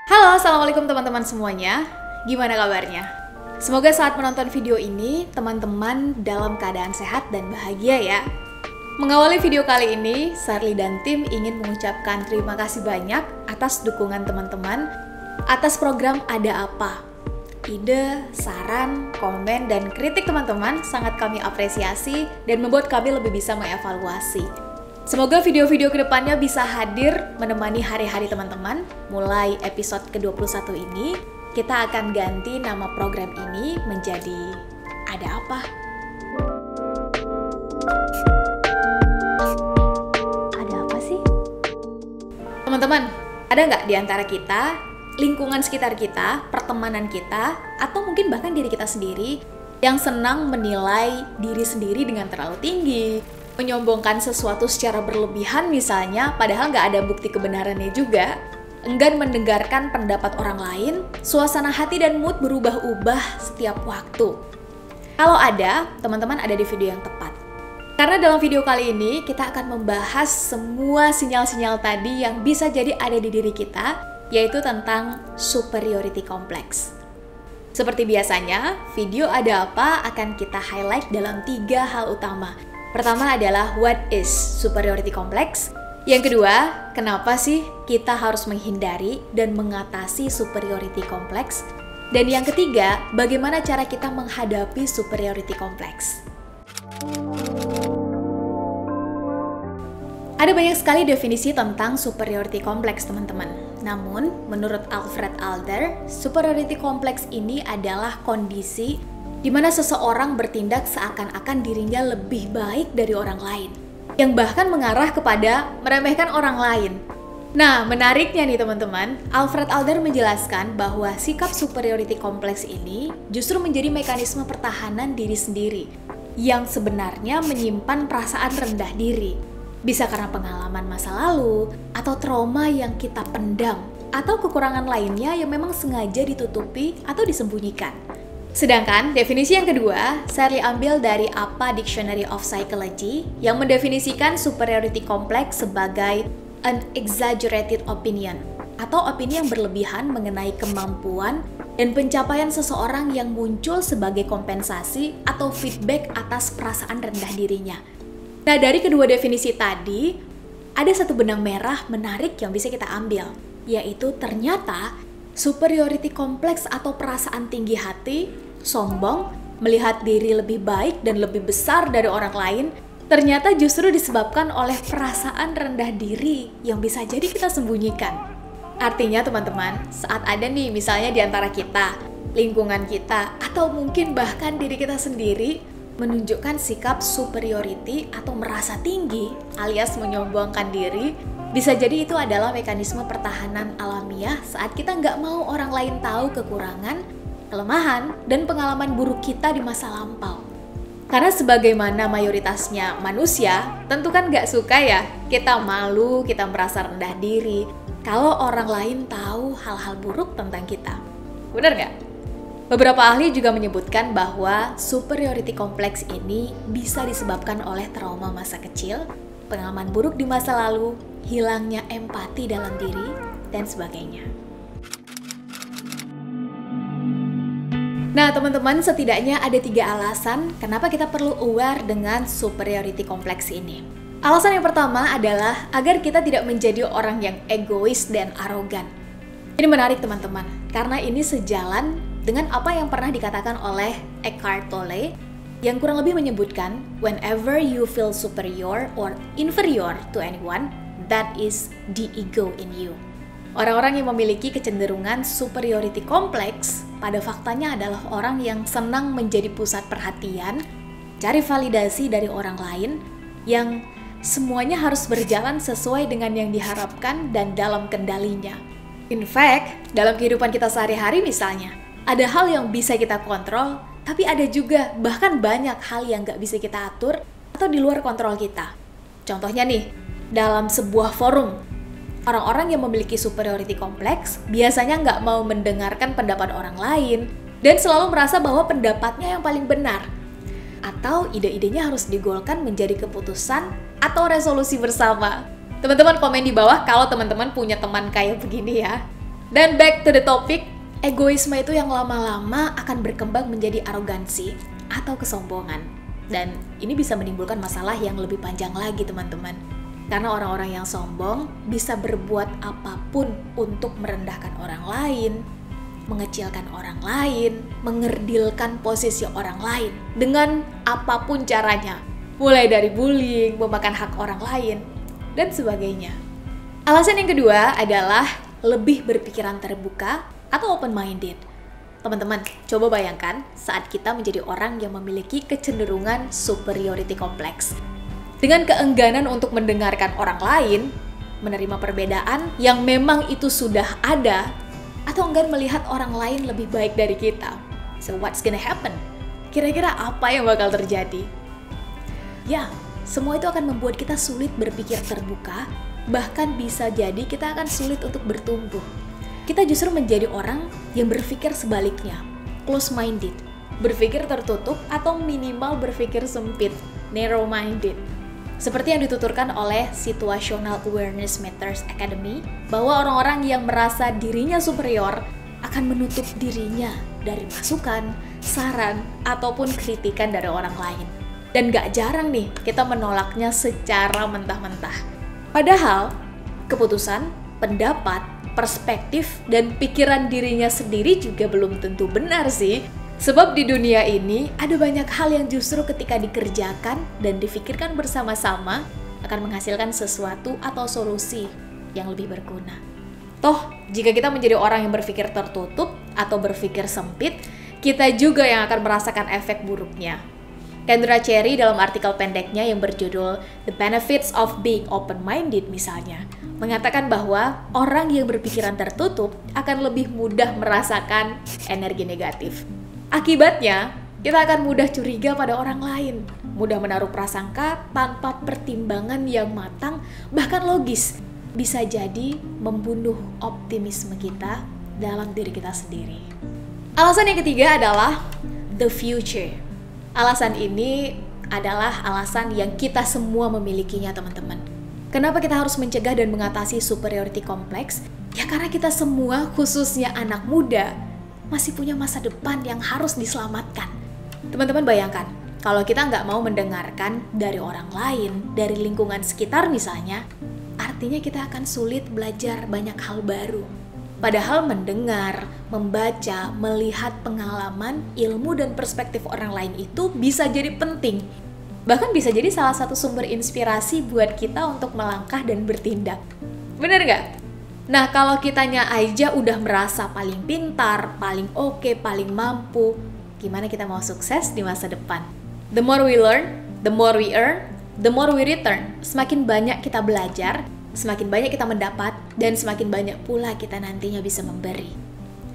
Halo, assalamualaikum teman-teman semuanya. Gimana kabarnya? Semoga saat menonton video ini, teman-teman dalam keadaan sehat dan bahagia ya. Mengawali video kali ini, Sarli dan tim ingin mengucapkan terima kasih banyak atas dukungan teman-teman atas program Ada Apa. Ide, saran, komen, dan kritik teman-teman sangat kami apresiasi dan membuat kami lebih bisa mengevaluasi. Semoga video-video kedepannya bisa hadir menemani hari-hari teman-teman. Mulai episode ke-21 ini, kita akan ganti nama program ini menjadi Ada Apa? Ada apa sih? Teman-teman, ada nggak di antara kita, lingkungan sekitar kita, pertemanan kita, atau mungkin bahkan diri kita sendiri yang senang menilai diri sendiri dengan terlalu tinggi, menyombongkan sesuatu secara berlebihan misalnya, padahal nggak ada bukti kebenarannya juga, enggan mendengarkan pendapat orang lain, suasana hati dan mood berubah-ubah setiap waktu. Kalau ada, teman-teman ada di video yang tepat. Karena dalam video kali ini, kita akan membahas semua sinyal-sinyal tadi yang bisa jadi ada di diri kita, yaitu tentang superiority complex. Seperti biasanya, video Ada Apa akan kita highlight dalam 3 hal utama. Pertama adalah what is superiority complex. Yang kedua, kenapa sih kita harus menghindari dan mengatasi superiority complex. Dan yang ketiga, bagaimana cara kita menghadapi superiority complex. Ada banyak sekali definisi tentang superiority complex, teman-teman. Namun, menurut Alfred Adler, superiority complex ini adalah kondisi di mana seseorang bertindak seakan-akan dirinya lebih baik dari orang lain, yang bahkan mengarah kepada meremehkan orang lain. Nah, menariknya nih teman-teman, Alfred Adler menjelaskan bahwa sikap superiority complex ini justru menjadi mekanisme pertahanan diri sendiri, yang sebenarnya menyimpan perasaan rendah diri. Bisa karena pengalaman masa lalu, atau trauma yang kita pendam, atau kekurangan lainnya yang memang sengaja ditutupi atau disembunyikan. Sedangkan definisi yang kedua, Sarli ambil dari APA Dictionary of Psychology yang mendefinisikan superiority complex sebagai an exaggerated opinion atau opini yang berlebihan mengenai kemampuan dan pencapaian seseorang yang muncul sebagai kompensasi atau feedback atas perasaan rendah dirinya. Nah, dari kedua definisi tadi, ada satu benang merah menarik yang bisa kita ambil, yaitu ternyata superiority complex atau perasaan tinggi hati, sombong, melihat diri lebih baik dan lebih besar dari orang lain, ternyata justru disebabkan oleh perasaan rendah diri yang bisa jadi kita sembunyikan. Artinya teman-teman, saat ada nih misalnya di antara kita, lingkungan kita, atau mungkin bahkan diri kita sendiri menunjukkan sikap superiority atau merasa tinggi alias menyombongkan diri, bisa jadi itu adalah mekanisme pertahanan alamiah saat kita nggak mau orang lain tahu kekurangan, kelemahan, dan pengalaman buruk kita di masa lampau. Karena sebagaimana mayoritasnya manusia, tentu kan nggak suka ya, kita malu, kita merasa rendah diri, kalau orang lain tahu hal-hal buruk tentang kita. Benar nggak? Beberapa ahli juga menyebutkan bahwa superiority complex ini bisa disebabkan oleh trauma masa kecil, pengalaman buruk di masa lalu, hilangnya empati dalam diri, dan sebagainya. Nah teman-teman, setidaknya ada 3 alasan kenapa kita perlu aware dengan superiority complex ini. Alasan yang pertama adalah agar kita tidak menjadi orang yang egois dan arogan. Ini menarik teman-teman, karena ini sejalan dengan apa yang pernah dikatakan oleh Eckhart Tolle, yang kurang lebih menyebutkan, whenever you feel superior or inferior to anyone, that is the ego in you. Orang-orang yang memiliki kecenderungan superiority complex pada faktanya adalah orang yang senang menjadi pusat perhatian, cari validasi dari orang lain, yang semuanya harus berjalan sesuai dengan yang diharapkan dan dalam kendalinya. In fact, dalam kehidupan kita sehari-hari misalnya, ada hal yang bisa kita kontrol, tapi ada juga bahkan banyak hal yang nggak bisa kita atur atau di luar kontrol kita. Contohnya nih, dalam sebuah forum, orang-orang yang memiliki superiority complex biasanya nggak mau mendengarkan pendapat orang lain dan selalu merasa bahwa pendapatnya yang paling benar. Atau ide-idenya harus digolkan menjadi keputusan atau resolusi bersama. Teman-teman komen di bawah kalau teman-teman punya teman kayak begini ya. Dan back to the topic, egoisme itu yang lama-lama akan berkembang menjadi arogansi atau kesombongan. Dan ini bisa menimbulkan masalah yang lebih panjang lagi teman-teman. Karena orang-orang yang sombong bisa berbuat apapun untuk merendahkan orang lain, mengecilkan orang lain, mengerdilkan posisi orang lain dengan apapun caranya. Mulai dari bullying, memakan hak orang lain, dan sebagainya. Alasan yang kedua adalah lebih berpikiran terbuka atau open-minded. Teman-teman, coba bayangkan saat kita menjadi orang yang memiliki kecenderungan superiority complex. Dengan keengganan untuk mendengarkan orang lain, menerima perbedaan yang memang itu sudah ada, atau enggan melihat orang lain lebih baik dari kita. So what's gonna happen? Kira-kira apa yang bakal terjadi? Ya, semua itu akan membuat kita sulit berpikir terbuka, bahkan bisa jadi kita akan sulit untuk bertumbuh. Kita justru menjadi orang yang berpikir sebaliknya, close-minded, berpikir tertutup atau minimal berpikir sempit, narrow-minded. Seperti yang dituturkan oleh Situational Awareness Matters Academy, bahwa orang-orang yang merasa dirinya superior akan menutup dirinya dari masukan, saran, ataupun kritikan dari orang lain. Dan gak jarang nih kita menolaknya secara mentah-mentah. Padahal, keputusan, pendapat, perspektif, dan pikiran dirinya sendiri juga belum tentu benar sih. Sebab di dunia ini ada banyak hal yang justru ketika dikerjakan dan difikirkan bersama-sama akan menghasilkan sesuatu atau solusi yang lebih berguna. Toh, jika kita menjadi orang yang berpikir tertutup atau berpikir sempit, kita juga yang akan merasakan efek buruknya. Kendra Cherry dalam artikel pendeknya yang berjudul The Benefits of Being Open-Minded misalnya, mengatakan bahwa orang yang berpikiran tertutup akan lebih mudah merasakan energi negatif. Akibatnya, kita akan mudah curiga pada orang lain, mudah menaruh prasangka tanpa pertimbangan yang matang, bahkan logis. Bisa jadi membunuh optimisme kita dalam diri kita sendiri. Alasan yang ketiga adalah the future. Alasan ini adalah alasan yang kita semua memilikinya, teman-teman. Kenapa kita harus mencegah dan mengatasi superiority complex? Ya karena kita semua, khususnya anak muda, masih punya masa depan yang harus diselamatkan. Teman-teman bayangkan, kalau kita nggak mau mendengarkan dari orang lain, dari lingkungan sekitar misalnya, artinya kita akan sulit belajar banyak hal baru. Padahal mendengar, membaca, melihat pengalaman, ilmu, dan perspektif orang lain itu bisa jadi penting. Bahkan bisa jadi salah satu sumber inspirasi buat kita untuk melangkah dan bertindak. Bener nggak? Nah, kalau kitanya aja udah merasa paling pintar, paling oke, paling mampu, gimana kita mau sukses di masa depan? The more we learn, the more we earn, the more we return. Semakin banyak kita belajar, semakin banyak kita mendapat, dan semakin banyak pula kita nantinya bisa memberi.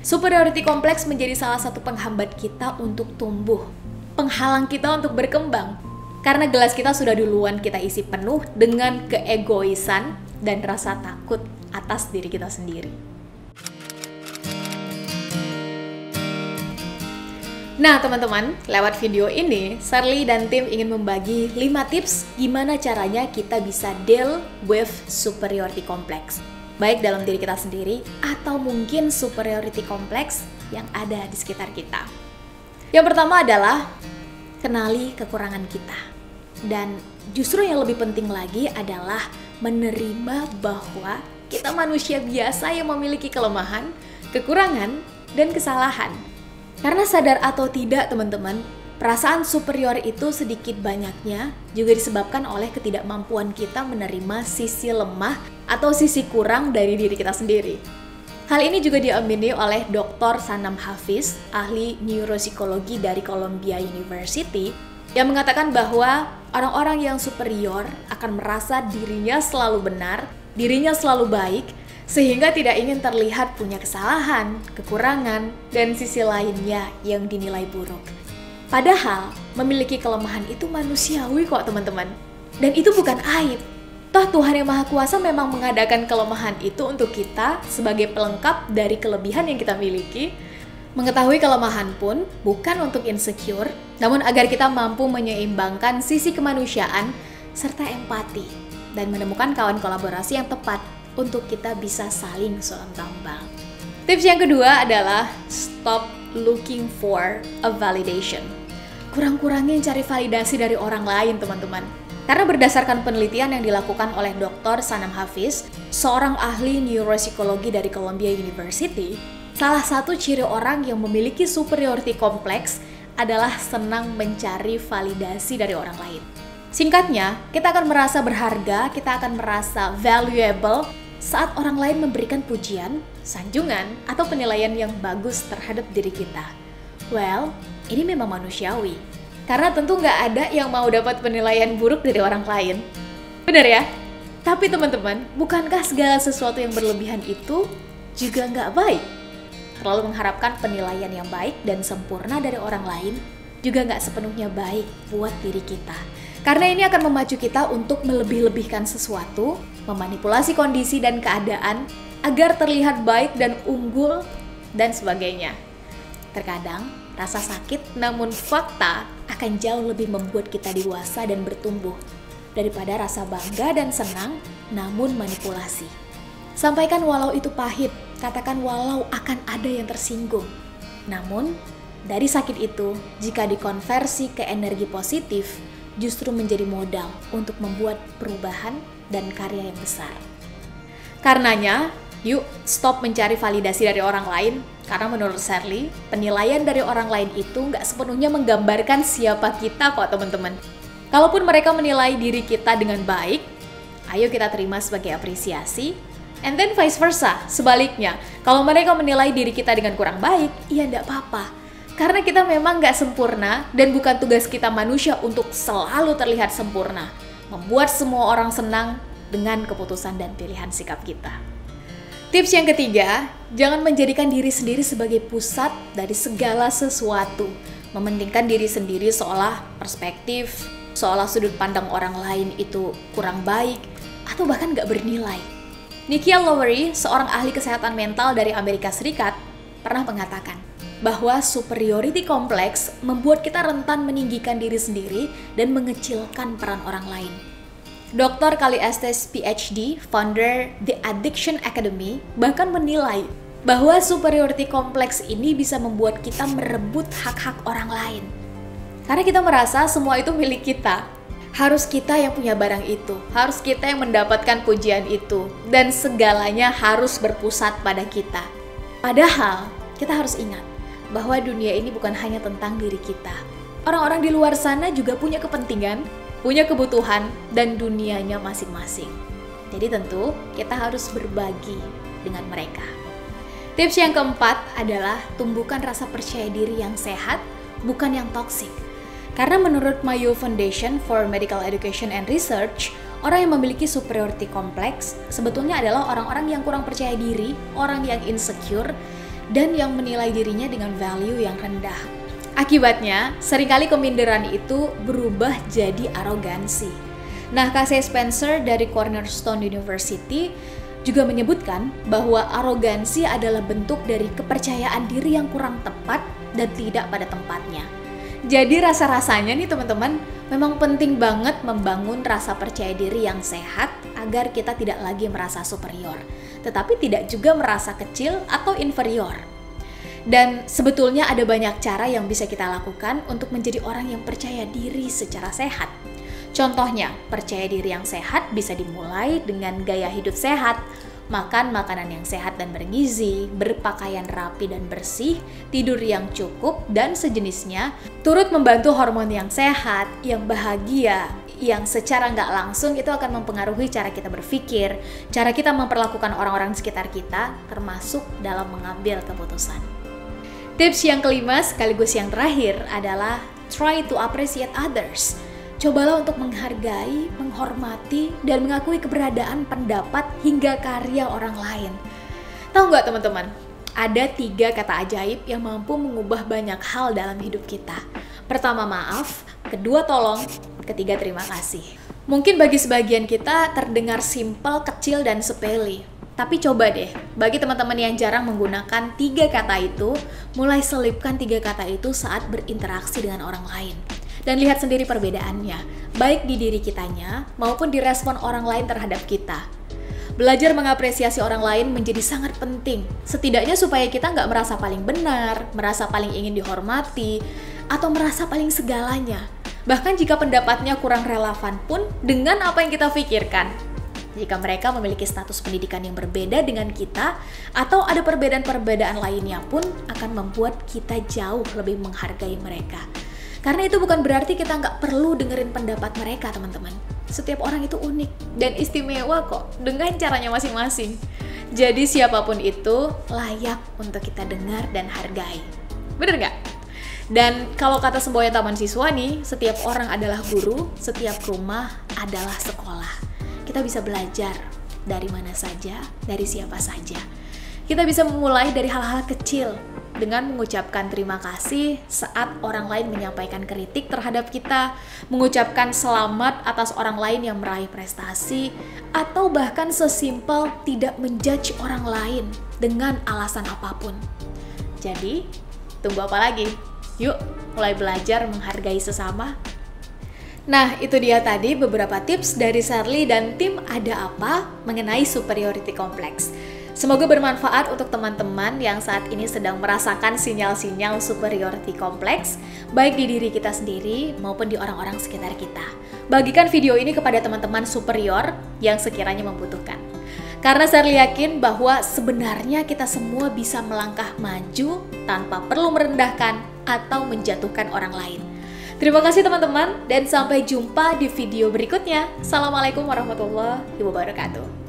Superiority complex menjadi salah satu penghambat kita untuk tumbuh, penghalang kita untuk berkembang. Karena gelas kita sudah duluan kita isi penuh dengan keegoisan dan rasa takut atas diri kita sendiri. Nah teman-teman, lewat video ini, Shirley dan tim ingin membagi 5 tips gimana caranya kita bisa deal with superiority complex. Baik dalam diri kita sendiri, atau mungkin superiority complex yang ada di sekitar kita. Yang pertama adalah, kenali kekurangan kita. Dan justru yang lebih penting lagi adalah menerima bahwa kita manusia biasa yang memiliki kelemahan, kekurangan, dan kesalahan. Karena sadar atau tidak teman-teman, perasaan superior itu sedikit banyaknya juga disebabkan oleh ketidakmampuan kita menerima sisi lemah atau sisi kurang dari diri kita sendiri. Hal ini juga diamini oleh Dr. Sanam Hafiz, ahli neuropsikologi dari Columbia University, yang mengatakan bahwa orang-orang yang superior akan merasa dirinya selalu benar, dirinya selalu baik, sehingga tidak ingin terlihat punya kesalahan, kekurangan, dan sisi lainnya yang dinilai buruk. Padahal, memiliki kelemahan itu manusiawi kok teman-teman. Dan itu bukan aib. Toh Tuhan Yang Maha Kuasa memang mengadakan kelemahan itu untuk kita sebagai pelengkap dari kelebihan yang kita miliki. Mengetahui kelemahan pun bukan untuk insecure, namun agar kita mampu menyeimbangkan sisi kemanusiaan serta empati dan menemukan kawan kolaborasi yang tepat untuk kita bisa saling sulam tambang. Tips yang kedua adalah stop looking for a validation. Kurang-kurangin cari validasi dari orang lain, teman-teman. Karena berdasarkan penelitian yang dilakukan oleh Dr. Sanam Hafiz, seorang ahli neuropsikologi dari Columbia University, salah satu ciri orang yang memiliki superiority complex adalah senang mencari validasi dari orang lain. Singkatnya, kita akan merasa berharga, kita akan merasa valuable saat orang lain memberikan pujian, sanjungan, atau penilaian yang bagus terhadap diri kita. Well, ini memang manusiawi. Karena tentu nggak ada yang mau dapat penilaian buruk dari orang lain. Benar ya? Tapi teman-teman, bukankah segala sesuatu yang berlebihan itu juga nggak baik? Terlalu mengharapkan penilaian yang baik dan sempurna dari orang lain juga nggak sepenuhnya baik buat diri kita. Karena ini akan memacu kita untuk melebih-lebihkan sesuatu, memanipulasi kondisi dan keadaan agar terlihat baik dan unggul dan sebagainya. Terkadang rasa sakit namun fakta akan jauh lebih membuat kita dewasa dan bertumbuh daripada rasa bangga dan senang namun manipulasi. Sampaikan walau itu pahit, katakan walau akan ada yang tersinggung. Namun dari sakit itu jika dikonversi ke energi positif justru menjadi modal untuk membuat perubahan dan karya yang besar. Karenanya, yuk stop mencari validasi dari orang lain, karena menurut Shirley, penilaian dari orang lain itu nggak sepenuhnya menggambarkan siapa kita kok teman-teman. Kalaupun mereka menilai diri kita dengan baik, ayo kita terima sebagai apresiasi, and then vice versa, sebaliknya, kalau mereka menilai diri kita dengan kurang baik, ya nggak apa-apa. Karena kita memang nggak sempurna dan bukan tugas kita manusia untuk selalu terlihat sempurna. Membuat semua orang senang dengan keputusan dan pilihan sikap kita. Tips yang ketiga, jangan menjadikan diri sendiri sebagai pusat dari segala sesuatu. Mementingkan diri sendiri seolah perspektif, seolah sudut pandang orang lain itu kurang baik, atau bahkan nggak bernilai. Nikia Lowery, seorang ahli kesehatan mental dari Amerika Serikat, pernah mengatakan bahwa superiority complex membuat kita rentan meninggikan diri sendiri dan mengecilkan peran orang lain. Dr. Kali Estes PhD, founder The Addiction Academy, bahkan menilai bahwa superiority complex ini bisa membuat kita merebut hak-hak orang lain. Karena kita merasa semua itu milik kita. Harus kita yang punya barang itu, harus kita yang mendapatkan pujian itu, dan segalanya harus berpusat pada kita. Padahal, kita harus ingat bahwa dunia ini bukan hanya tentang diri kita. Orang-orang di luar sana juga punya kepentingan, punya kebutuhan, dan dunianya masing-masing. Jadi tentu kita harus berbagi dengan mereka. Tips yang keempat adalah tumbuhkan rasa percaya diri yang sehat, bukan yang toksik. Karena menurut Mayo Foundation for Medical Education and Research, orang yang memiliki superiority complex sebetulnya adalah orang-orang yang kurang percaya diri, orang yang insecure, dan yang menilai dirinya dengan value yang rendah. Akibatnya, seringkali keminderan itu berubah jadi arogansi. Nah, Casey Spencer dari Cornerstone University juga menyebutkan bahwa arogansi adalah bentuk dari kepercayaan diri yang kurang tepat dan tidak pada tempatnya. Jadi rasa-rasanya nih teman-teman, memang penting banget membangun rasa percaya diri yang sehat agar kita tidak lagi merasa superior, tetapi tidak juga merasa kecil atau inferior. Dan sebetulnya ada banyak cara yang bisa kita lakukan untuk menjadi orang yang percaya diri secara sehat. Contohnya, percaya diri yang sehat bisa dimulai dengan gaya hidup sehat, makan makanan yang sehat dan bergizi, berpakaian rapi dan bersih, tidur yang cukup dan sejenisnya, turut membantu hormon yang sehat, yang bahagia, yang secara nggak langsung itu akan mempengaruhi cara kita berpikir, cara kita memperlakukan orang-orang di sekitar kita, termasuk dalam mengambil keputusan. Tips yang kelima sekaligus yang terakhir adalah try to appreciate others. Cobalah untuk menghargai, menghormati, dan mengakui keberadaan pendapat hingga karya orang lain. Tahu nggak teman-teman? Ada 3 kata ajaib yang mampu mengubah banyak hal dalam hidup kita. Pertama maaf, kedua tolong, ketiga terima kasih. Mungkin bagi sebagian kita terdengar simpel, kecil, dan sepele. Tapi coba deh, bagi teman-teman yang jarang menggunakan 3 kata itu, mulai selipkan 3 kata itu saat berinteraksi dengan orang lain. Dan lihat sendiri perbedaannya, baik di diri kitanya maupun di respon orang lain terhadap kita. Belajar mengapresiasi orang lain menjadi sangat penting, setidaknya supaya kita nggak merasa paling benar, merasa paling ingin dihormati, atau merasa paling segalanya. Bahkan jika pendapatnya kurang relevan pun dengan apa yang kita pikirkan. Jika mereka memiliki status pendidikan yang berbeda dengan kita, atau ada perbedaan-perbedaan lainnya pun akan membuat kita jauh lebih menghargai mereka. Karena itu bukan berarti kita nggak perlu dengerin pendapat mereka, teman-teman. Setiap orang itu unik dan istimewa kok, dengan caranya masing-masing. Jadi siapapun itu layak untuk kita dengar dan hargai. Bener nggak? Dan kalau kata semboyan Taman Siswa nih, setiap orang adalah guru, setiap rumah adalah sekolah. Kita bisa belajar dari mana saja, dari siapa saja. Kita bisa memulai dari hal-hal kecil dengan mengucapkan terima kasih saat orang lain menyampaikan kritik terhadap kita, mengucapkan selamat atas orang lain yang meraih prestasi, atau bahkan sesimpel tidak menjudge orang lain dengan alasan apapun. Jadi, tunggu apa lagi? Yuk, mulai belajar menghargai sesama. Nah, itu dia tadi beberapa tips dari Sherly dan tim Ada Apa mengenai superiority complex. Semoga bermanfaat untuk teman-teman yang saat ini sedang merasakan sinyal-sinyal superiority complex, baik di diri kita sendiri maupun di orang-orang sekitar kita. Bagikan video ini kepada teman-teman superior yang sekiranya membutuhkan. Karena Sherly yakin bahwa sebenarnya kita semua bisa melangkah maju tanpa perlu merendahkan atau menjatuhkan orang lain. Terima kasih teman-teman, dan sampai jumpa di video berikutnya. Assalamualaikum warahmatullahi wabarakatuh.